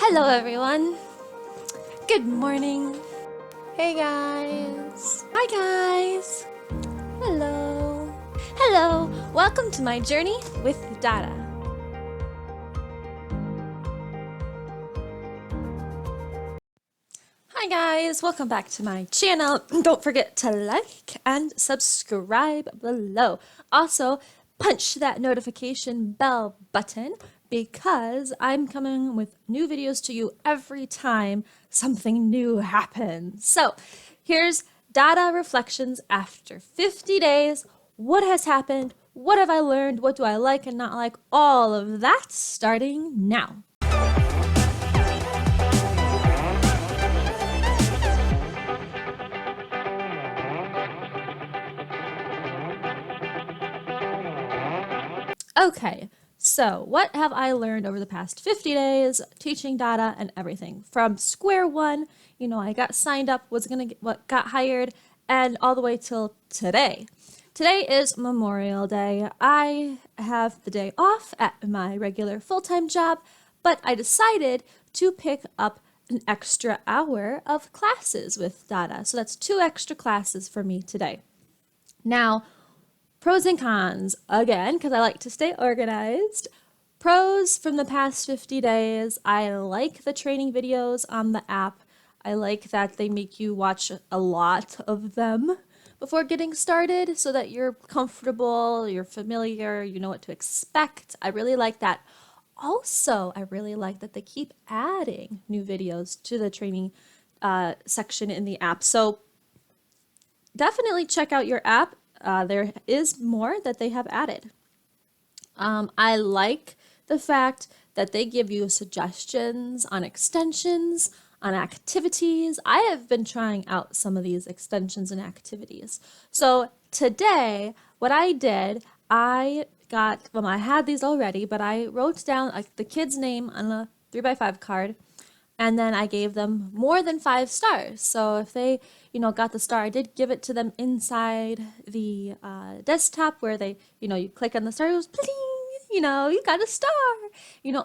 Hello everyone. Good morning. Hey guys! Hi guys. Hello. Hello. Welcome to my journey with DaDa. Hi guys. Welcome back to my channel. Don't forget to like and subscribe below. Also, punch that notification bell button because I'm coming with new videos to you every time something new happens. So here's DaDa Reflections after 50 days. What has happened? What have I learned? What do I like and not like? All of that starting now. Okay, so what have I learned over the past 50 days teaching DaDa and everything? From square one, I got signed up, got hired, and all the way till today. Today is Memorial Day. I have the day off at my regular full-time job, but I decided to pick up an extra hour of classes with DaDa. So that's 2 extra classes for me today. Now, pros and cons, again, because I like to stay organized. Pros from the past 50 days, I like the training videos on the app. I like that they make you watch a lot of them before getting started so that you're comfortable, you're familiar, you know what to expect. I really like that. Also, I really like that they keep adding new videos to the training section in the app. So definitely check out your app. There is more that they have added. I like the fact that they give you suggestions on extensions, on activities. I have been trying out some of these extensions and activities. So today, what I did, I had these already, but I wrote down the kid's name on a 3x5 card. And then I gave them more than 5 stars. So if they, got the star, I did give it to them inside the desktop where they, you click on the star, it goes, bling, you got a star,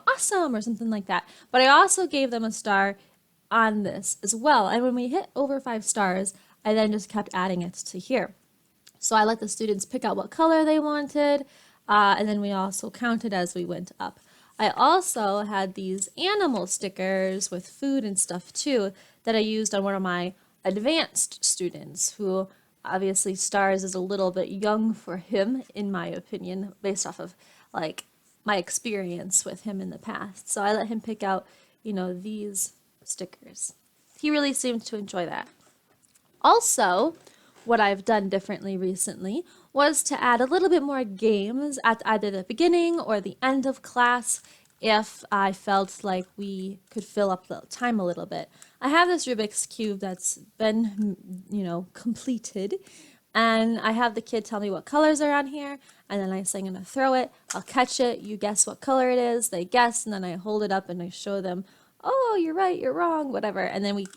awesome, or something like that. But I also gave them a star on this as well. And when we hit over 5 stars, I then just kept adding it to here. So I let the students pick out what color they wanted, and then we also counted as we went up. I also had these animal stickers with food and stuff too that I used on one of my advanced students who obviously stars is a little bit young for him, in my opinion, based off of my experience with him in the past. So I let him pick out, these stickers. He really seemed to enjoy that. Also, what I've done differently recently was to add a little bit more games at either the beginning or the end of class if I felt like we could fill up the time a little bit. I have this Rubik's Cube that's been, completed, and I have the kid tell me what colors are on here, and then I say I'm gonna throw it, I'll catch it, you guess what color it is, they guess, and then I hold it up and I show them, oh, you're right, you're wrong, whatever. And then we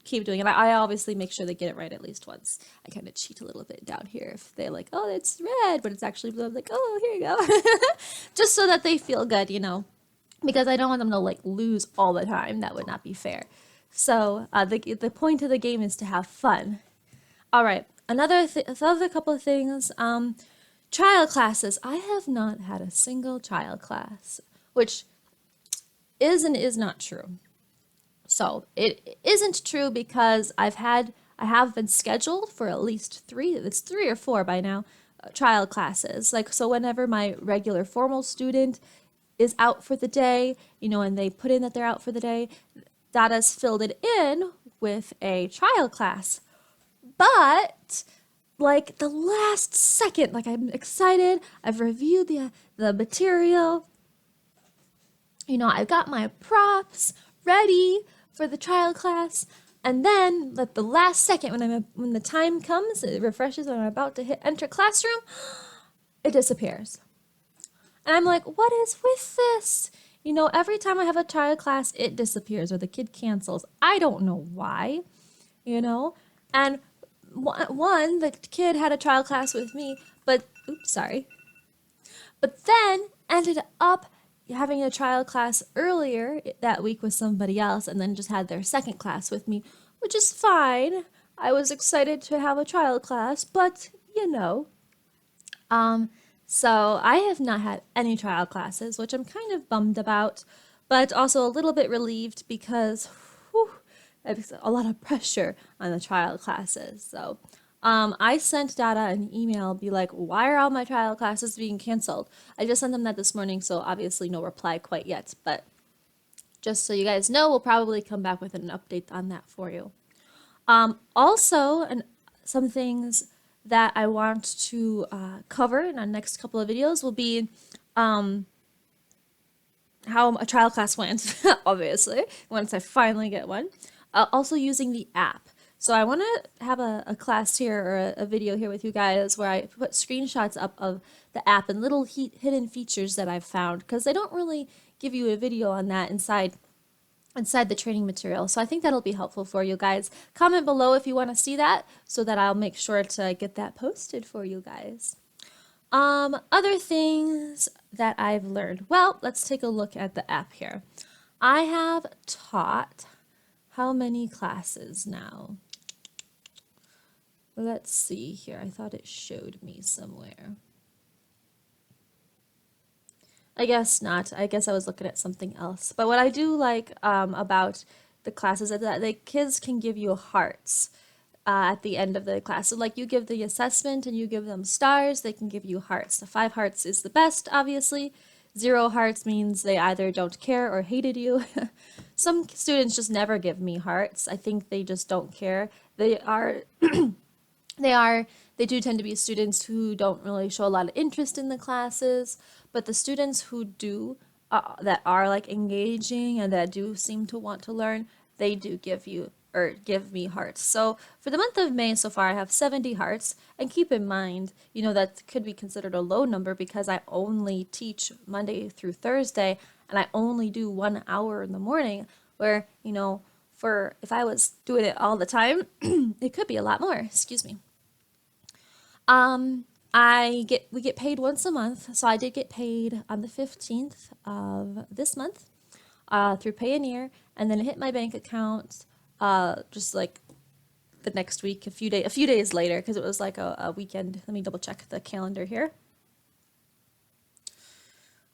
keep doing it. I obviously make sure they get it right at least once. I kind of cheat a little bit down here if they're like, oh, it's red, but it's actually blue. I'm like, oh, here you go. Just so that they feel good, because I don't want them to lose all the time. That would not be fair. So the point of the game is to have fun. All right, another couple of things. Trial classes. I have not had a single trial class, which is and is not true. So it isn't true because I have been scheduled for at least 3, it's 3 or 4 by now, trial classes. So whenever my regular formal student is out for the day, and they put in that they're out for the day, DaDa's filled it in with a trial class. But the last second, I'm excited, I've reviewed the material, I've got my props ready for the trial class, and then at the last second when the time comes, it refreshes and I'm about to hit enter classroom, it disappears. And I'm like, what is with this? Every time I have a trial class, it disappears or the kid cancels. I don't know why, and the kid had a trial class with me, but then ended up having a trial class earlier that week with somebody else and then just had their second class with me, which is fine. I was excited to have a trial class, but you know. Um, so I have not had any trial classes, which I'm kind of bummed about, but also a little bit relieved because whew, there's a lot of pressure on the trial classes. So I sent DaDa an email, be like, why are all my trial classes being canceled? I just sent them that this morning, so obviously no reply quite yet, but just so you guys know, we'll probably come back with an update on that for you. Also, and some things that I want to cover in our next couple of videos will be how a trial class went, obviously, once I finally get one. Also using the app. So I want to have a class here or a video here with you guys where I put screenshots up of the app and little hidden features that I've found, because they don't really give you a video on that inside the training material. So I think that'll be helpful for you guys. Comment below if you want to see that so that I'll make sure to get that posted for you guys. Other things that I've learned. Well, let's take a look at the app here. I have taught how many classes now? Let's see here. I thought it showed me somewhere. I guess not. I guess I was looking at something else. But what I do like about the classes is that the kids can give you hearts at the end of the class. So like you give the assessment and you give them stars, they can give you hearts. The 5 hearts is the best, obviously. 0 hearts means they either don't care or hated you. Some students just never give me hearts. I think they just don't care. They do tend to be students who don't really show a lot of interest in the classes, but the students who do, that are like engaging and that do seem to want to learn, they do give me hearts. So for the month of May so far, I have 70 hearts, and keep in mind, you know, that could be considered a low number because I only teach Monday through Thursday, and I only do 1 hour in the morning, where, you know, if I was doing it all the time, it could be a lot more, excuse me. We get paid once a month, so I did get paid on the 15th of this month through Payoneer, and then it hit my bank account just like the next week, a few days later, because it was like a weekend. Let me double check the calendar here.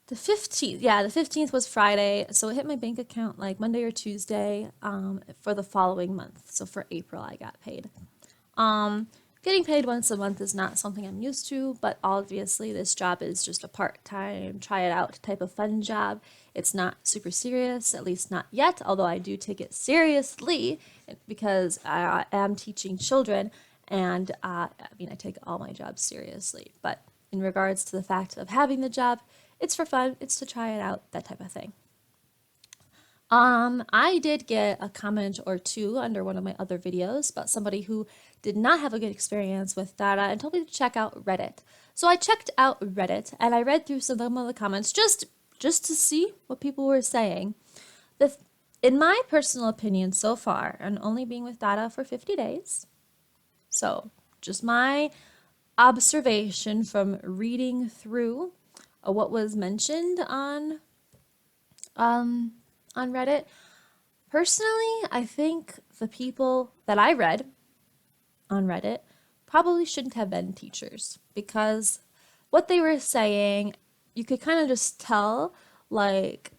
The 15th, yeah, the 15th was Friday, so it hit my bank account like Monday or Tuesday for the following month. So for April, I got paid. Getting paid once a month is not something I'm used to, but obviously this job is just a part-time, try it out type of fun job. It's not super serious, at least not yet, although I do take it seriously because I am teaching children, and I take all my jobs seriously. But in regards to the fact of having the job, it's for fun, it's to try it out, that type of thing. I did get a comment or two under one of my other videos about somebody who did not have a good experience with DaDa and told me to check out Reddit. So I checked out Reddit and I read through some of the comments just to see what people were saying. In my personal opinion so far, and only being with DaDa for 50 days, so just my observation from reading through what was mentioned on Reddit. Personally, I think the people that I read on Reddit probably shouldn't have been teachers, because what they were saying, you could kind of just tell like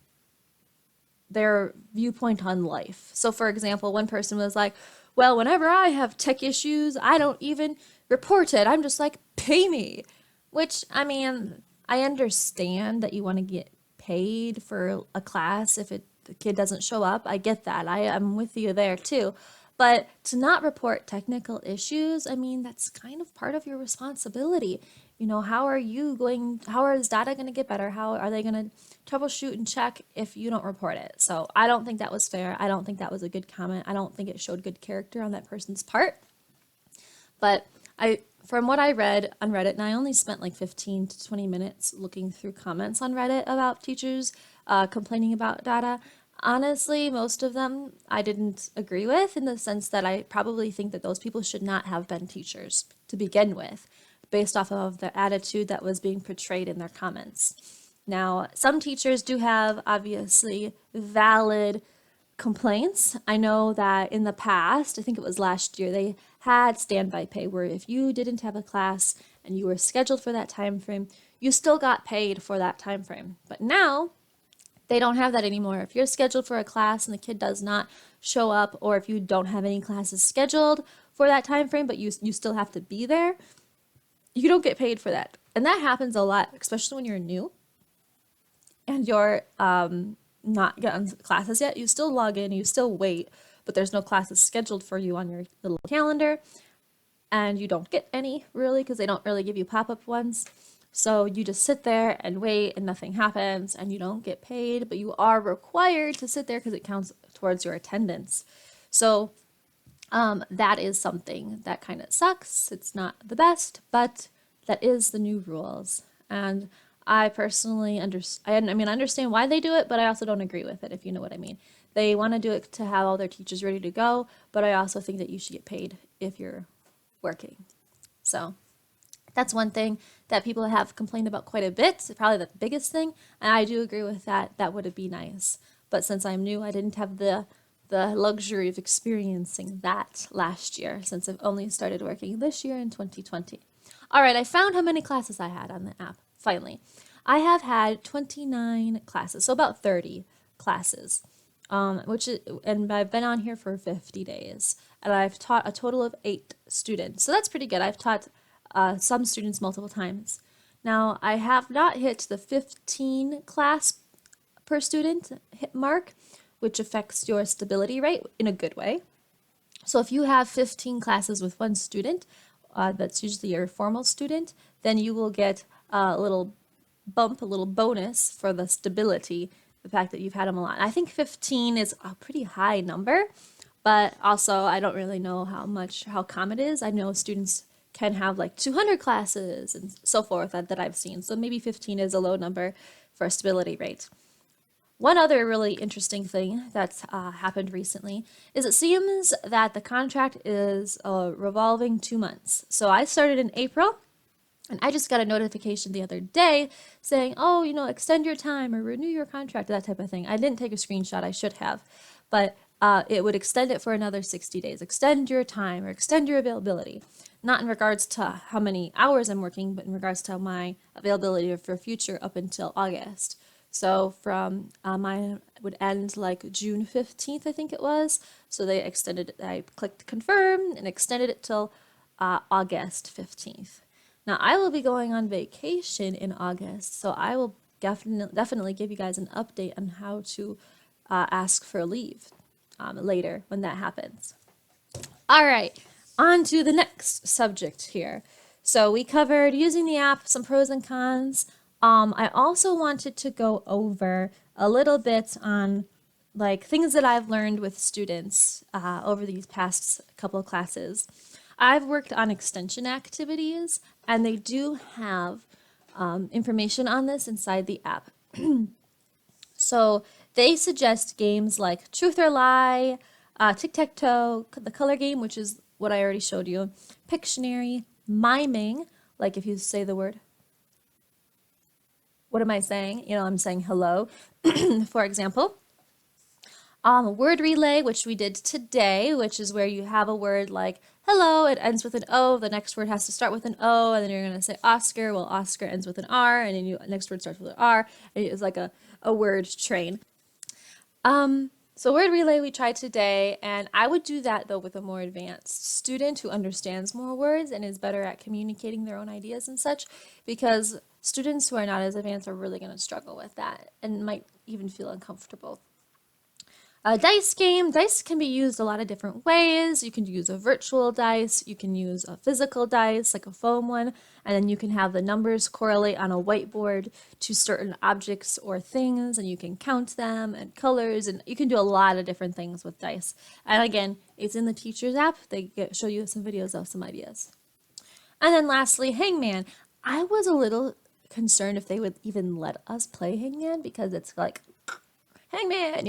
their viewpoint on life. So for example, one person was like, well, whenever I have tech issues, I don't even report it. I'm just like, pay me. Which, I mean, I understand that you want to get paid for a class if the kid doesn't show up. I get that. I'm with you there too. But to not report technical issues, I mean, that's kind of part of your responsibility. You know, how is DaDa going to get better? How are they going to troubleshoot and check if you don't report it? So I don't think that was fair. I don't think that was a good comment. I don't think it showed good character on that person's part. But from what I read on Reddit, and I only spent like 15 to 20 minutes looking through comments on Reddit about teachers complaining about DaDa, honestly, most of them I didn't agree with, in the sense that I probably think that those people should not have been teachers to begin with, based off of the attitude that was being portrayed in their comments. Now, some teachers do have obviously valid complaints. I know that in the past, I think it was last year, they had standby pay where if you didn't have a class and you were scheduled for that time frame, you still got paid for that time frame. But now they don't have that anymore. If you're scheduled for a class and the kid does not show up, or if you don't have any classes scheduled for that time frame, but you still have to be there, you don't get paid for that. And that happens a lot, especially when you're new and you're not getting classes yet. You still log in, you still wait, but there's no classes scheduled for you on your little calendar, and you don't get any really because they don't really give you pop-up ones. So you just sit there and wait and nothing happens and you don't get paid, but you are required to sit there because it counts towards your attendance. So that is something that kind of sucks. It's not the best, but that is the new rules. And I personally understand why they do it, but I also don't agree with it, if you know what I mean. They want to do it to have all their teachers ready to go, but I also think that you should get paid if you're working. So that's one thing that people have complained about quite a bit, probably the biggest thing, and I do agree with that. That would be nice. But since I'm new, I didn't have the luxury of experiencing that last year, since I've only started working this year in 2020. All right, I found how many classes I had on the app, finally. I have had 29 classes, so about 30 classes, and I've been on here for 50 days, and I've taught a total of 8 students. So that's pretty good. I've taught some students multiple times. Now, I have not hit the 15 class per student hit mark, which affects your stability rate in a good way. So if you have 15 classes with one student, that's usually your formal student, then you will get a little bump, a little bonus for the stability, the fact that you've had them a lot. I think 15 is a pretty high number, but also I don't really know how common it is. I know students can have like 200 classes and so forth that I've seen. So maybe 15 is a low number for a stability rate. One other really interesting thing that's happened recently is it seems that the contract is revolving 2 months. So I started in April, and I just got a notification the other day saying, oh, extend your time or renew your contract, that type of thing. I didn't take a screenshot, I should have, but it would extend it for another 60 days. Extend your time or extend your availability. Not in regards to how many hours I'm working, but in regards to my availability for future up until August. So from mine would end like June 15th, I think it was. So they extended it. I clicked confirm and extended it till August 15th. Now I will be going on vacation in August, so I will definitely give you guys an update on how to ask for leave later when that happens. All right, on to the next subject here. So we covered using the app, some pros and cons. I also wanted to go over a little bit on like things that I've learned with students over these past couple of classes. I've worked on extension activities, and they do have information on this inside the app. So they suggest games like Truth or Lie, Tic-Tac-Toe, the color game, which is what I already showed you, Pictionary, miming, like if you say the word. What am I saying? I'm saying hello, for example. Word relay, which we did today, which is where you have a word like hello, it ends with an O, the next word has to start with an O, and then you're going to say Oscar, well, Oscar ends with an R, and then next word starts with an R, and it's like a word train. So word relay we tried today, and I would do that though with a more advanced student who understands more words and is better at communicating their own ideas and such, because students who are not as advanced are really going to struggle with that and might even feel uncomfortable. A dice game. Dice can be used a lot of different ways. You can use a virtual dice, you can use a physical dice, like a foam one, and then you can have the numbers correlate on a whiteboard to certain objects or things, and you can count them and colors, and you can do a lot of different things with dice. And again, it's in the teacher's app. They show you some videos of some ideas. And then lastly, Hangman. I was a little concerned if they would even let us play Hangman, because it's like Hangman,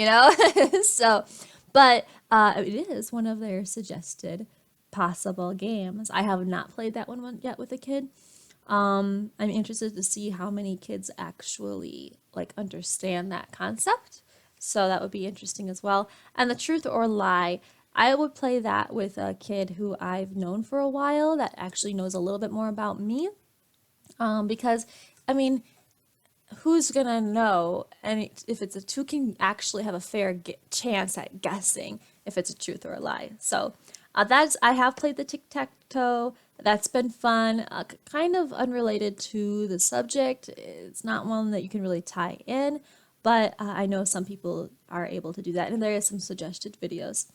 so, but it is one of their suggested possible games. I have not played that one yet with a kid, I'm interested to see how many kids actually like understand that concept. So that would be interesting as well. And the truth or lie, I would play that with a kid who I've known for a while that actually knows a little bit more about me. Because, I mean, who's gonna know? And if it's who can actually have a fair chance at guessing if it's a truth or a lie? So that's I have played the tic tac toe. That's been fun. Kind of unrelated to the subject. It's not one that you can really tie in, but I know some people are able to do that, and there is some suggested videos.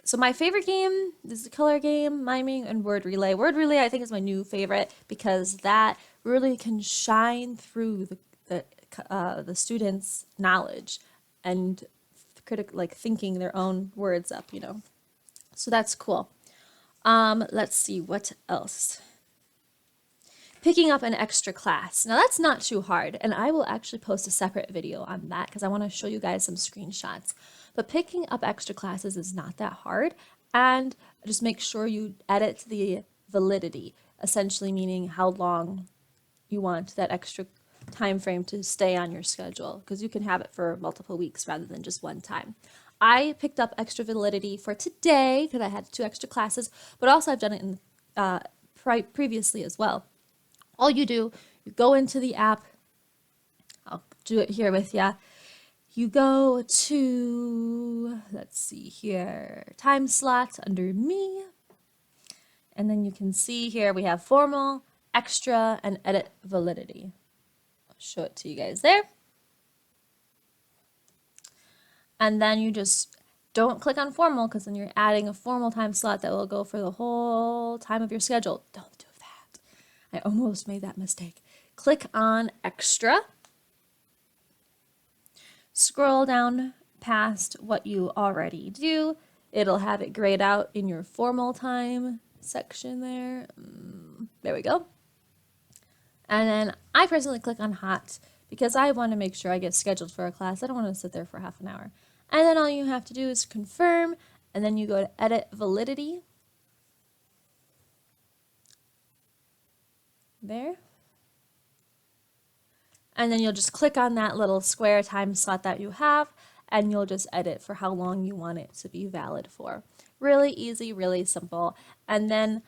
So my favorite game is the color game, miming, and word relay. Word relay I think is my new favorite because that really can shine through the students' knowledge and like thinking their own words up, you know. So that's cool. Let's see what else. Picking up an extra class. Now that's not too hard, and I will actually post a separate video on that because I want to show you guys some screenshots. But picking up extra classes is not that hard, and just make sure you edit the validity, essentially meaning how long you want that extra time frame to stay on your schedule, because you can have it for multiple weeks rather than just one time. I picked up extra validity for today because I had 2 extra classes, but also I've done it in previously as well. All you do, you go into the app. I'll do it here with ya. You go to, let's see here, time slots under me. And then you can see here we have formal, extra, and edit validity. I'll show it to you guys there. And then you just don't click on formal because then you're adding a formal time slot that will go for the whole time of your schedule. Don't do that. I almost made that mistake. Click on extra. Scroll down past what you already do. It'll have it grayed out in your formal time section there. There we go. And then I personally click on hot because I want to make sure I get scheduled for a class. I don't want to sit there for half an hour. And then all you have to do is confirm, and then you go to edit validity. There. And then you'll just click on that little square time slot that you have, and you'll just edit for how long you want it to be valid for. Really easy, really simple. And then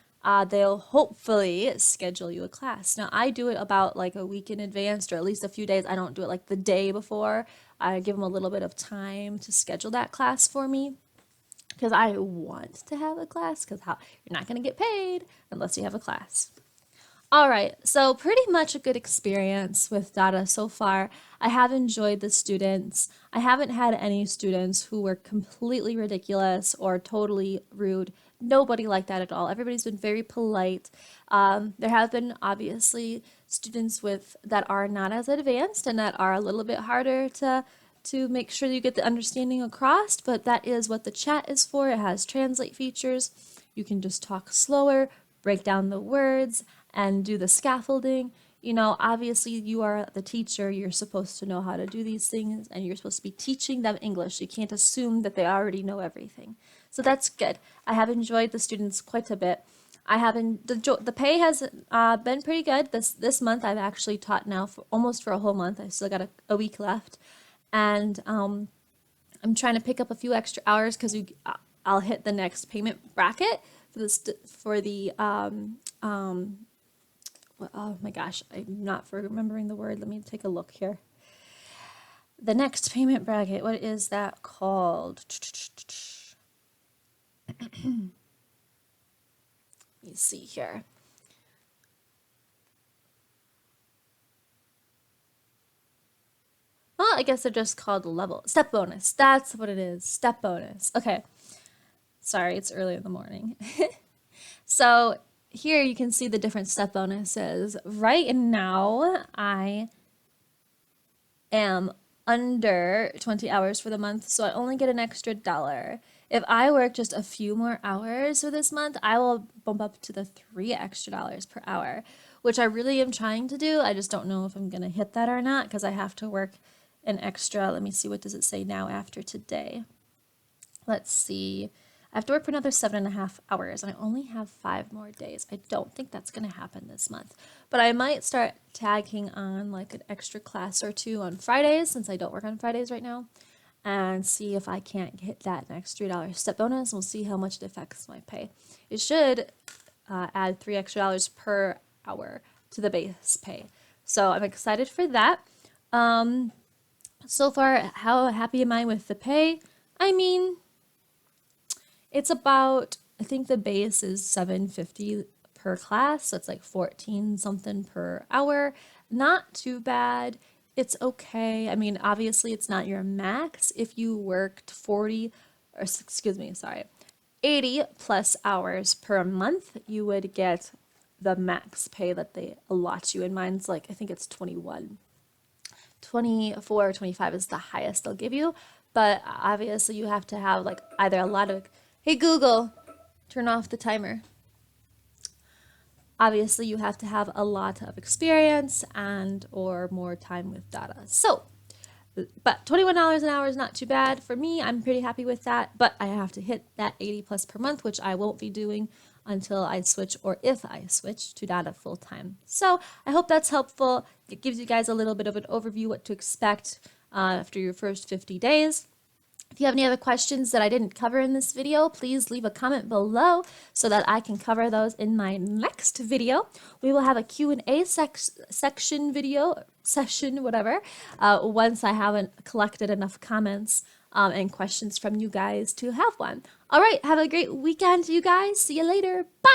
they'll hopefully schedule you a class. Now, I do it about like a week in advance, or at least a few days. I don't do it like the day before. I give them a little bit of time to schedule that class for me because I want to have a class, because you're not going to get paid unless you have a class. All right, so pretty much a good experience with DaDa so far. I have enjoyed the students. I haven't had any students who were completely ridiculous or totally rude. Nobody like that at all. Everybody's been very polite. There have been obviously students that are not as advanced and that are a little bit harder to make sure you get the understanding across, but that is what the chat is for. It has translate features. You can just talk slower, break down the words, and do the scaffolding. You know, obviously you are the teacher, you're supposed to know how to do these things, and you're supposed to be teaching them English. You can't assume that they already know everything. So that's good. I have enjoyed the students quite a bit. The pay has been pretty good. This month I've actually taught now for almost a whole month. I still got a week left, and I'm trying to pick up a few extra hours because I'll hit the next payment bracket for the oh my gosh, I'm not remembering the word. Let me take a look here. The next payment bracket, what is that called? Let me see here. Well, I guess they're just called step bonus. That's what it is. Step bonus. Okay. Sorry, it's early in the morning. So here you can see the different step bonuses. Right now, I am under 20 hours for the month, so I only get an extra $1. If I work just a few more hours for this month, I will bump up to the $3 extra per hour, which I really am trying to do. I just don't know if I'm going to hit that or not because I have to work an extra. Let me see, what does it say now after today? Let's see. I have to work for another 7.5 hours, and I only have 5 more days. I don't think that's going to happen this month, but I might start tagging on like an extra class or two on Fridays, since I don't work on Fridays right now, and see if I can't hit that next $3 step bonus. We'll see how much it affects my pay. It should add $3 extra per hour to the base pay. So I'm excited for that. So far, how happy am I with the pay? I mean, it's about, I think the base is $7.50 per class, so it's like 14 something per hour. Not too bad. It's okay. I mean, obviously it's not your max. If you worked 80 plus hours per month, you would get the max pay that they allot you. And mine's like, I think it's 21. 24 or 25 is the highest they'll give you. But obviously you have to have like either a lot of, hey Google, turn off the timer. Obviously you have to have a lot of experience and or more time with DaDa. So, but $21 an hour is not too bad for me. I'm pretty happy with that, but I have to hit that 80 plus per month, which I won't be doing until I switch, or if I switch to DaDa full time. So I hope that's helpful. It gives you guys a little bit of an overview what to expect after your first 50 days. If you have any other questions that I didn't cover in this video, please leave a comment below so that I can cover those in my next video. We will have a Q&A section video, session, whatever, once I haven't collected enough comments and questions from you guys to have one. All right, have a great weekend, you guys. See you later. Bye!